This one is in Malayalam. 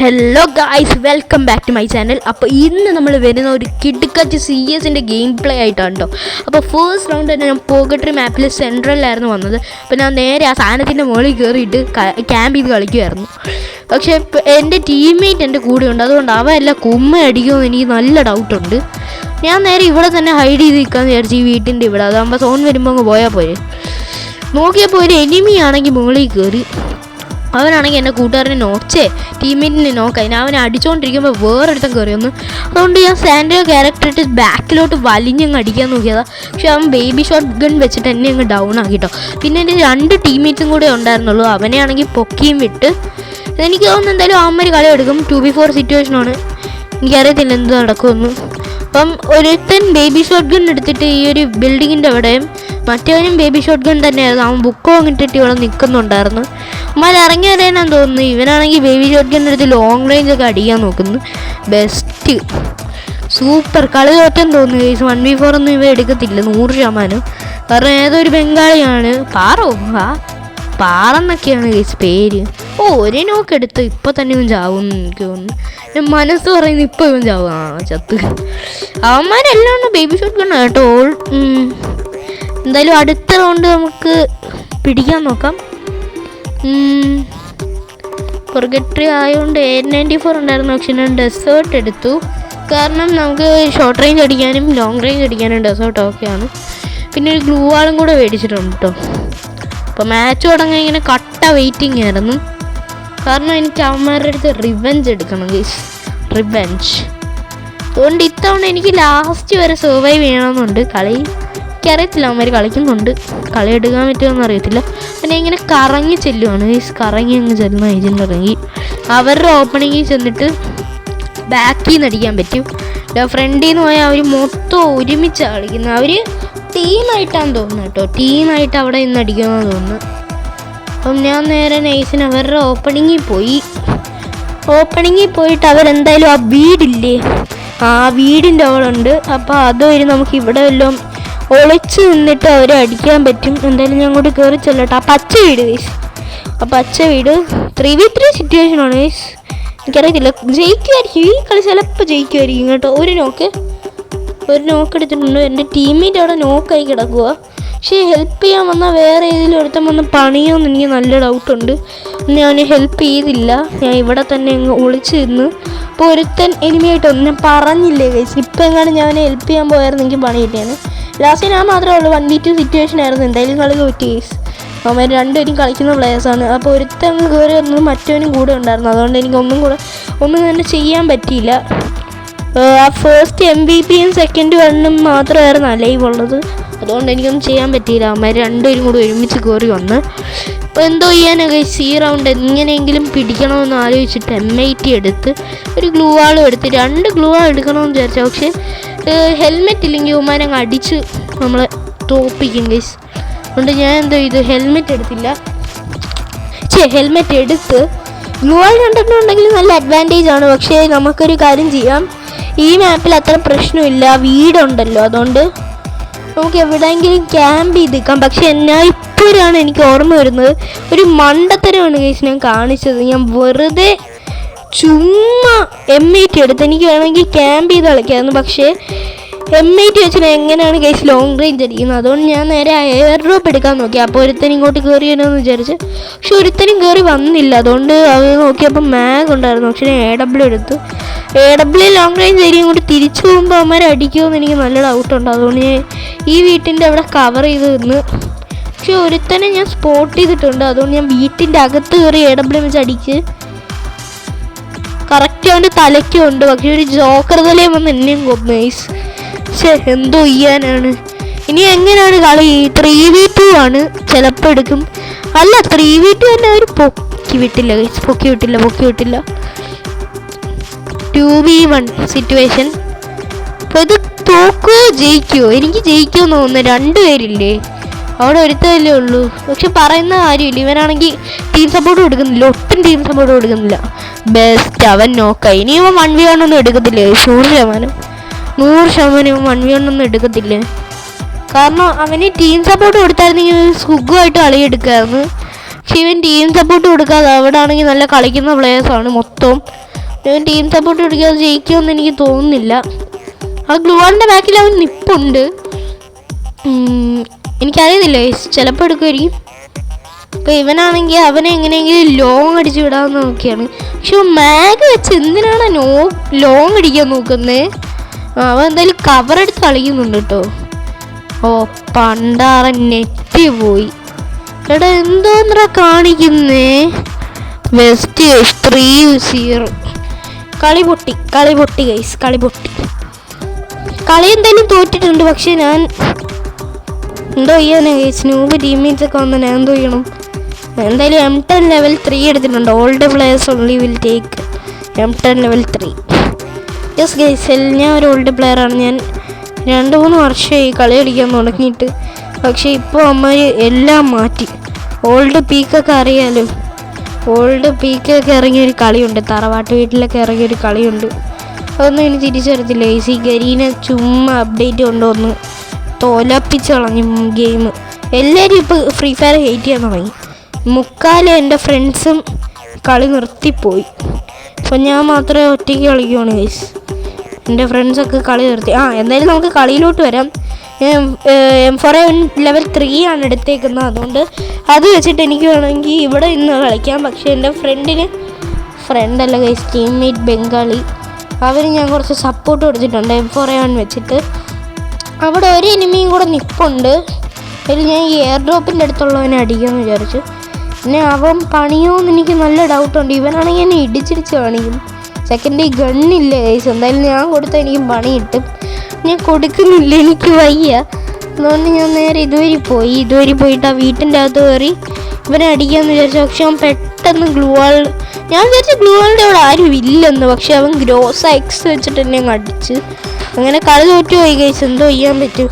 Hello guys, welcome back to my channel. അപ്പോൾ ഇന്ന് നമ്മൾ വരുന്ന ഒരു കിടുക്കച്ച് CS-ൻ്റെ ഗെയിം പ്ലേ ആയിട്ടാണ് കേട്ടോ. അപ്പോൾ ഫസ്റ്റ് റൗണ്ട് തന്നെ ഞാൻ പോകട്രി മാപ്പിൽ സെൻട്രലിലായിരുന്നു വന്നത്. അപ്പോൾ ഞാൻ നേരെ ആ സാധനത്തിൻ്റെ മുകളിൽ കയറിയിട്ട് ക്യാമ്പ് ചെയ്ത് കളിക്കുമായിരുന്നു. പക്ഷേ എൻ്റെ ടീംമേറ്റ് എൻ്റെ കൂടെയുണ്ട്, അതുകൊണ്ട് അവ എല്ലാം കുമ്മ അടിക്കുമെന്ന് എനിക്ക് നല്ല ഡൗട്ടുണ്ട്. ഞാൻ നേരെ ഇവിടെ തന്നെ ഹൈഡ് ചെയ്ത് നിൽക്കാമെന്ന് വിചാരിച്ചു, ഈ വീട്ടിൻ്റെ ഇവിടെ. അതാകുമ്പോൾ സോൺ വരുമ്പോൾ അങ്ങ് പോയാൽ പോരെ. നോക്കിയപ്പോൾ ഒരു എനിമി ആണെങ്കിൽ മുകളിൽ കയറി. അവനാണെങ്കിൽ എൻ്റെ കൂട്ടുകാരനെ ടീമേറ്റിനെ നോക്കായി. ഞാൻ അവനെ അടിച്ചുകൊണ്ടിരിക്കുമ്പോൾ വേറൊരുത്തം കയറി വന്നു. അതുകൊണ്ട് ഞാൻ സാൻഡ്രിയോ ക്യാരക്ടർ ഇട്ട് ബാക്കിലോട്ട് വലിഞ്ഞങ്ങ് അടിക്കാൻ നോക്കിയതാണ്. പക്ഷെ അവൻ ബേബി ഷോട്ട് ഗൺ വെച്ചിട്ട് എന്നെ അങ്ങ് ഡൗൺ ആക്കിട്ടോ. പിന്നെ എൻ്റെ 2 ടീമേറ്റ്സും കൂടെ ഉണ്ടായിരുന്നുള്ളൂ. അവനെ ആണെങ്കിൽ പൊക്കിയും വിട്ട്. എനിക്ക് തോന്നുന്നു എന്തായാലും അവന്മാർ കളി എടുക്കും. 2v4 സിറ്റുവേഷനാണ്, എനിക്കറിയത്തില്ല എന്ത് നടക്കുമെന്ന്. അപ്പം ഒരുത്തൻ ബേബി ഷോട്ട് ഗൺ എടുത്തിട്ട് ഈ ഒരു ബിൽഡിങ്ങിൻ്റെ അവിടെയും മറ്റവനും ബേബി ഷോട്ട് ഗൺ തന്നെയായിരുന്നു. അവൻ ബുക്കോ ഇട്ടിട്ട് ഇവിടെ നിൽക്കുന്നുണ്ടായിരുന്നു. അമ്മ ഇറങ്ങി വരാനാന്ന് തോന്നുന്നു. ഇവനാണെങ്കിൽ ബേബി ഷോട്ട് ഗൺ എടുത്ത് ലോങ് റേഞ്ച് ഒക്കെ അടിക്കാൻ നോക്കുന്നു. Best, super. കളി തോറ്റെന്ന് തോന്നുന്നു ഗൈസ്. 1v4 ഒന്നും ഇവ എടുക്കത്തില്ല 100%. കാരണം ഏതൊരു ബംഗാളിയാണ്, പാറന്നൊക്കെയാണ് ഗൈസ് പേര്. ഒരു നോക്ക് എടുത്ത് ഇപ്പോൾ തന്നെ ഇവൻ ചാവുമെന്ന് എനിക്ക് തോന്നുന്നു. എൻ്റെ മനസ്സ് പറയുന്നത് ഇപ്പോൾ ഇവൻ ചാവും. ചത്ത്. അവന്മാരെല്ലാം ഉണ്ട് ബേബി ഷോട്ട് ഗൺ കേട്ടോ. എന്തായാലും അടുത്ത റൗണ്ട് നമുക്ക് പിടിക്കാൻ നോക്കാം. പൊർഗട്രി ആയതുകൊണ്ട് 894 ഉണ്ടായിരുന്നു. പക്ഷെ ഞാൻ ഡെസേർട്ട് എടുത്തു. കാരണം നമുക്ക് ഷോർട്ട് റേഞ്ച് അടിക്കാനും ലോങ് റേഞ്ച് അടിക്കാനും ഡെസേർട്ട് ഓക്കെയാണ്. പിന്നെ ഒരു ഗ്ലൂ വാളും കൂടെ മേടിച്ചിട്ടുണ്ട് കേട്ടോ. അപ്പോൾ മാച്ച് തുടങ്ങാൻ ഇങ്ങനെ കട്ട വെയിറ്റിംഗ് ആയിരുന്നു. കാരണം എനിക്ക് അവന്മാരുടെ അടുത്ത് റിവെഞ്ച് എടുക്കണം ഗൈസ്, റിവെഞ്ച്. അതുകൊണ്ട് ഇത്തവണ എനിക്ക് ലാസ്റ്റ് വരെ സർവൈവ് ചെയ്യണമെന്നുണ്ട്. കളി എനിക്കറിയത്തില്ല, അവന്മാർ കളിക്കുന്നുണ്ട്. കളി എടുക്കാൻ പറ്റുമെന്ന് അറിയത്തില്ല. പിന്നെ ഇങ്ങനെ കറങ്ങി ചെല്ലുവാണ് ഗൈസ്. കറങ്ങി അങ്ങ് ചെല്ലുന്ന ഏജൻ്റ് ഇറങ്ങി അവരുടെ ഓപ്പണിങ്ങിൽ ചെന്നിട്ട് ബാക്കിൽ നിന്ന് അടിക്കാൻ പറ്റും. ഫ്രണ്ടിൽ നിന്ന് പോയാൽ അവർ മൊത്തം ഒരുമിച്ചാണ് കളിക്കുന്നത്. അവർ ടീമായിട്ടാണ് തോന്നുന്നത് കേട്ടോ. ടീമായിട്ട് അവിടെ നിന്ന് അടിക്കുമെന്ന് തോന്നുന്നു. അപ്പം ഞാൻ നേരെ നൈസിന് അവരുടെ ഓപ്പണിങ്ങിൽ പോയിട്ട് അവരെന്തായാലും ആ വീടില്ലേ, ആ വീടിൻ്റെ അവളുണ്ട്. അപ്പോൾ അതുവരെ നമുക്ക് ഇവിടെ വല്ലതും ഒളിച്ച് നിന്നിട്ട് അവരെ അടിക്കാൻ പറ്റും. എന്തായാലും ഞാൻ അങ്ങോട്ട് കയറി ചെല്ലട്ടെ. ആ പച്ച വീട് ഗൈസ്, ആ പച്ച വീട് 3v3 സിറ്റുവേഷനാണ് ഗൈസ്. എനിക്കറിയത്തില്ല, ജയിക്കുമായിരിക്കും ഈ കളി, ചിലപ്പോൾ ജയിക്കുമായിരിക്കും കേട്ടോ. ഒരു നോക്ക് എടുത്തിട്ടുണ്ട്. എൻ്റെ ടീമേറ്റ് അവിടെ നോക്കായി കിടക്കുക. പക്ഷേ ഹെൽപ്പ് ചെയ്യാൻ വന്നാൽ വേറെ ഏതെങ്കിലും ഒരുത്തം വന്ന് പണിയോന്ന് എനിക്ക് നല്ല ഡൗട്ടുണ്ട്. ഞാൻ ഹെൽപ്പ് ചെയ്തില്ല, ഞാൻ ഇവിടെ തന്നെ അങ്ങ് ഒളിച്ച് നിന്ന്. അപ്പോൾ ഒരുത്തൻ എനിമിയായിട്ടൊന്നും ഞാൻ പറഞ്ഞില്ലേ ഗൈസ്. ഇപ്പം എങ്ങാനും ഞാൻ ഹെൽപ്പ് ചെയ്യാൻ പോയായിരുന്നു എനിക്ക് പണി കിട്ടിയാണ്. ലാസ്റ്റ് ഞാൻ മാത്രമേ ഉള്ളൂ. 1v2 സിറ്റുവേഷൻ ആയിരുന്നു. എന്തായാലും കളി തോറ്റി ഗൈസ്. അവന്മാർ രണ്ടുപേരും കളിക്കുന്ന പ്ലേയേഴ്സാണ്. അപ്പോൾ ഒരുത്തൻ കയറി വന്നു, മറ്റവനും കൂടെ ഉണ്ടായിരുന്നു. അതുകൊണ്ട് എനിക്ക് ഒന്നും തന്നെ ചെയ്യാൻ പറ്റിയില്ല. ആ ഫസ്റ്റ് MVP-യും സെക്കൻഡ് 1-ഉം മാത്രമായിരുന്നു ലൈവ് ഉള്ളത്. അതുകൊണ്ട് എനിക്കൊന്നും ചെയ്യാൻ പറ്റിയില്ല. അവന്മാർ രണ്ടുപേരും കൂടി ഒരുമിച്ച് കയറി വന്ന്. അപ്പോൾ എന്തോ ചെയ്യാനൊക്കെ ഈ റൗണ്ട് എങ്ങനെയെങ്കിലും പിടിക്കണമെന്ന് ആലോചിച്ചിട്ട് M80 എടുത്ത് ഒരു ഗ്ലൂ വാളും എടുത്ത് 2 ഗ്ലൂ വാൾ എടുക്കണമെന്ന് വിചാരിച്ചാൽ, പക്ഷേ ഹെൽമെറ്റ് ഇല്ലെങ്കിൽ ഉമ്മാനങ്ങ് അടിച്ച് നമ്മളെ തോപ്പിക്കും ഗൈസ്. അതുകൊണ്ട് ഞാൻ എന്തോ ചെയ്തു, ഹെൽമെറ്റ് എടുത്തില്ല. ഹെൽമെറ്റ് എടുത്ത് ഗ്ലൂ വാൾ കണ്ടിട്ടുണ്ടെങ്കിൽ നല്ല അഡ്വാൻറ്റേജ് ആണ്. പക്ഷേ നമുക്കൊരു കാര്യം ചെയ്യാം, ഈ മാപ്പിൽ അത്ര പ്രശ്നമില്ല, വീടുണ്ടല്ലോ. അതുകൊണ്ട് നമുക്ക് എവിടെയെങ്കിലും ക്യാമ്പ് ചെയ്ത് നിൽക്കാം. പക്ഷെ ഞാൻ ഇപ്പോഴാണ് എനിക്ക് ഓർമ്മ വരുന്നത്, ഒരു മണ്ടത്തരമാണ് ഗൈസ് ഞാൻ കാണിച്ചത്. ഞാൻ വെറുതെ ചുമ്മാ M80 എടുത്ത് എനിക്ക് വേണമെങ്കിൽ ക്യാമ്പ് ചെയ്ത് കളിക്കാമായിരുന്നു. പക്ഷേ M80 വെച്ച് ഞാൻ എങ്ങനെയാണ് ഗൈസ് ലോങ് റേഞ്ച് അടിക്കുന്നത്. അതുകൊണ്ട് ഞാൻ നേരെ എയർ ഡ്രോപ്പ് എടുക്കാൻ നോക്കി. അപ്പോൾ ഒരുത്തനും ഇങ്ങോട്ട് കയറി വരുമെന്ന് വിചാരിച്ച്, പക്ഷെ ഒരുത്തനും കയറി വന്നില്ല. അതുകൊണ്ട് അവർ നോക്കിയപ്പോൾ മാഗ് ഉണ്ടായിരുന്നു. പക്ഷേ ഞാൻ AW എടുത്തു. AW ലോങ് റേഞ്ച് ഏരിയ കൊണ്ട് തിരിച്ചു പോകുമ്പോൾ അവന്മാരെ അടിക്കുമെന്ന് എനിക്ക് നല്ല ഡൗട്ടുണ്ട്. അതുകൊണ്ട് ഞാൻ ഈ വീട്ടിൻ്റെ അവിടെ കവർ ചെയ്ത് നിന്ന്. പക്ഷെ ഒരുത്തനെ ഞാൻ സ്പോട്ട് ചെയ്തിട്ടുണ്ട്. അതുകൊണ്ട് ഞാൻ വീട്ടിൻ്റെ അകത്ത് കയറി AW വെച്ച് അടിച്ച് കറക്റ്റ് അവൻ്റെ തലയ്ക്കുണ്ട്. പക്ഷെ ഒരു ജോക്കർ തലയും വന്ന് എന്നെയും കൊന്നു ഗൈസ്. എന്തോ ചെയ്യാനാണ്. ഇനി എങ്ങനെയാണ് കളി? 3v2 ആണ്, ചിലപ്പോൾ എടുക്കും. അല്ല 3v2 തന്നെ അവർ പൊക്കി വിട്ടില്ല ഗൈസ്, പൊക്കി വിട്ടില്ല. 2v1 situation. അപ്പോൾ ഇത് തോക്കുമോ ജയിക്കുമോ? എനിക്ക് ജയിക്കുമെന്ന് തോന്നുന്നു. 2 പേരില്ലേ അവിടെ, ഒരുത്തല്ലേ ഉള്ളൂ. പക്ഷെ പറയുന്ന കാര്യമില്ല. ഇവനാണെങ്കിൽ ടീം സപ്പോർട്ട് കൊടുക്കുന്നില്ല, ഒട്ടും ടീം സപ്പോർട്ട് കൊടുക്കുന്നില്ല. ബെസ്റ്റ്, അവൻ നോക്കാം. ഇനി ഇവൻ 1v1 ഒന്നും എടുക്കത്തില്ല 100%. 100% 1v1 ഒന്നും എടുക്കത്തില്ല. കാരണം അവന് ടീം സപ്പോർട്ട് കൊടുത്തായിരുന്നെങ്കിൽ സുഖമായിട്ട് കളി എടുക്കാമായിരുന്നു. പക്ഷെ ഇവൻ ടീം സപ്പോർട്ട് കൊടുക്കാതെ, അവിടെ ആണെങ്കിൽ നല്ല കളിക്കുന്ന പ്ലേയേഴ്സാണ് മൊത്തം. ഇവൻ ടീം സപ്പോർട്ട് കൊടുക്കാതെ ജയിക്കുമെന്ന് എനിക്ക് തോന്നുന്നില്ല. ആ ഗ്ലൂവാളിൻ്റെ ബാക്കിൽ അവൻ നിപ്പുണ്ട്. എനിക്കറിയത്തില്ല, ചിലപ്പോൾ എടുക്കുമായിരിക്കും. അപ്പോൾ ഇവനാണെങ്കിൽ അവനെ എങ്ങനെയെങ്കിലും ലോങ് അടിച്ച് വിടാമെന്ന് നോക്കിയാണ്. പക്ഷെ മാഗ് വെച്ച് എന്തിനാണ് ലോങ് അടിക്കാൻ നോക്കുന്നത്? അവൻ എന്തായാലും കവറെടുത്ത് കളിക്കുന്നുണ്ട് കേട്ടോ. ഓ പണ്ടാറൻ നെറ്റ് പോയി. എടാ എന്തോന്നാ കാണിക്കുന്നേ? വെസ്റ്റ് 3-0. കളി പൊട്ടി ഗൈസ്, കളി എന്തായാലും തോറ്റിട്ടുണ്ട്. പക്ഷെ ഞാൻ എന്തോ ചെയ്യാനാ ഗൈസ്, നൂബ് ടീംമേറ്റ്സ് ഒക്കെ വന്നാൽ ഞാൻ എന്തോ ചെയ്യണം? എന്തായാലും M10 level 3 എടുത്തിട്ടുണ്ട്. Old players only will take M10 level 3. Yes guys, ഞാൻ ഒരു ഓൾഡ് പ്ലെയറാണ്. ഞാൻ 2-3 വർഷമായി കളി കളിക്കാൻ തുടങ്ങിയിട്ട്. പക്ഷേ ഇപ്പോൾ അമ്മ എല്ലാം മാറ്റി. ഓൾഡ് പീക്കൊക്കെ അറിയാലോ, ഓൾഡ് പീക്കൊക്കെ ഇറങ്ങിയൊരു കളിയുണ്ട്, തറവാട്ട് വീട്ടിലൊക്കെ ഇറങ്ങിയൊരു കളിയുണ്ട്. അതൊന്നും എനിക്ക് തിരിച്ചറിയത്തില്ല. ഈ ഗരീനെ ചുമ്മാ അപ്ഡേറ്റ് കൊണ്ടുവന്ന് തോലപ്പിച്ച് കളഞ്ഞു ഗെയിം. എല്ലാവരും ഇപ്പോൾ ഫ്രീ ഫയർ ഹെയ്റ്റ് ചെയ്യാൻ തുടങ്ങി. മുക്കാലും എൻ്റെ ഫ്രണ്ട്സും കളി നിർത്തിപ്പോയി. അപ്പോൾ ഞാൻ മാത്രമേ ഒറ്റയ്ക്ക് കളിക്കുകയാണ് ഗൈസ്. എൻ്റെ ഫ്രണ്ട്സൊക്കെ കളി നിർത്തി. എന്തായാലും നമുക്ക് കളിയിലോട്ട് വരാം. M4 level 3 ആണ് എടുത്തേക്കുന്നത്. അതുകൊണ്ട് അത് വെച്ചിട്ട് എനിക്ക് വേണമെങ്കിൽ ഇവിടെ ഇന്ന് കളിക്കാം. പക്ഷേ എൻ്റെ ഫ്രണ്ടല്ല ഗൈസ്, ടീംമേറ്റ് ബംഗാളി, അവന് ഞാൻ കുറച്ച് സപ്പോർട്ട് കൊടുത്തിട്ടുണ്ട് M4 വെച്ചിട്ട്. അവിടെ ഒരു എനിമിയും കൂടെ നിൽപ്പുണ്ട്. അതിൽ ഞാൻ ഈ എയർ ഡ്രോപ്പിൻ്റെ അടുത്തുള്ളവനെ അടിക്കാമെന്ന് വിചാരിച്ചു. പിന്നെ അവൻ പണിയോന്ന് എനിക്ക് നല്ല ഡൗട്ടുണ്ട്. ഇവനാണെങ്കിൽ എന്നെ ഇടിച്ചിടിച്ച് കാണിക്കും. സെക്കൻഡ് ഗണ്ണില്ല ഗൈസ്. എന്തായാലും ഞാൻ കൊടുത്താൽ എനിക്ക് പണി കിട്ടും. ഞാൻ കൊടുക്കുന്നില്ല, എനിക്ക് വയ്യ. അതുകൊണ്ട് ഞാൻ നേരെ ഇതുവരെ പോയിട്ട് ആ വീട്ടിൻ്റെ അകത്ത് കയറി ഇവനെ അടിക്കാമെന്ന് വിചാരിച്ചു. പക്ഷെ അവൻ പെട്ടെന്ന് ഞാൻ വിചാരിച്ചു ഗ്ലൂവാളിൻ്റെ അവിടെ ആരും ഇല്ലെന്ന്. പക്ഷെ അവൻ ഗ്രോസ് X വെച്ചിട്ട് എന്നെ അടിച്ച്. അങ്ങനെ കളി തോറ്റുപോയി ഗൈസ്. എന്തോ ചെയ്യാൻ പറ്റും?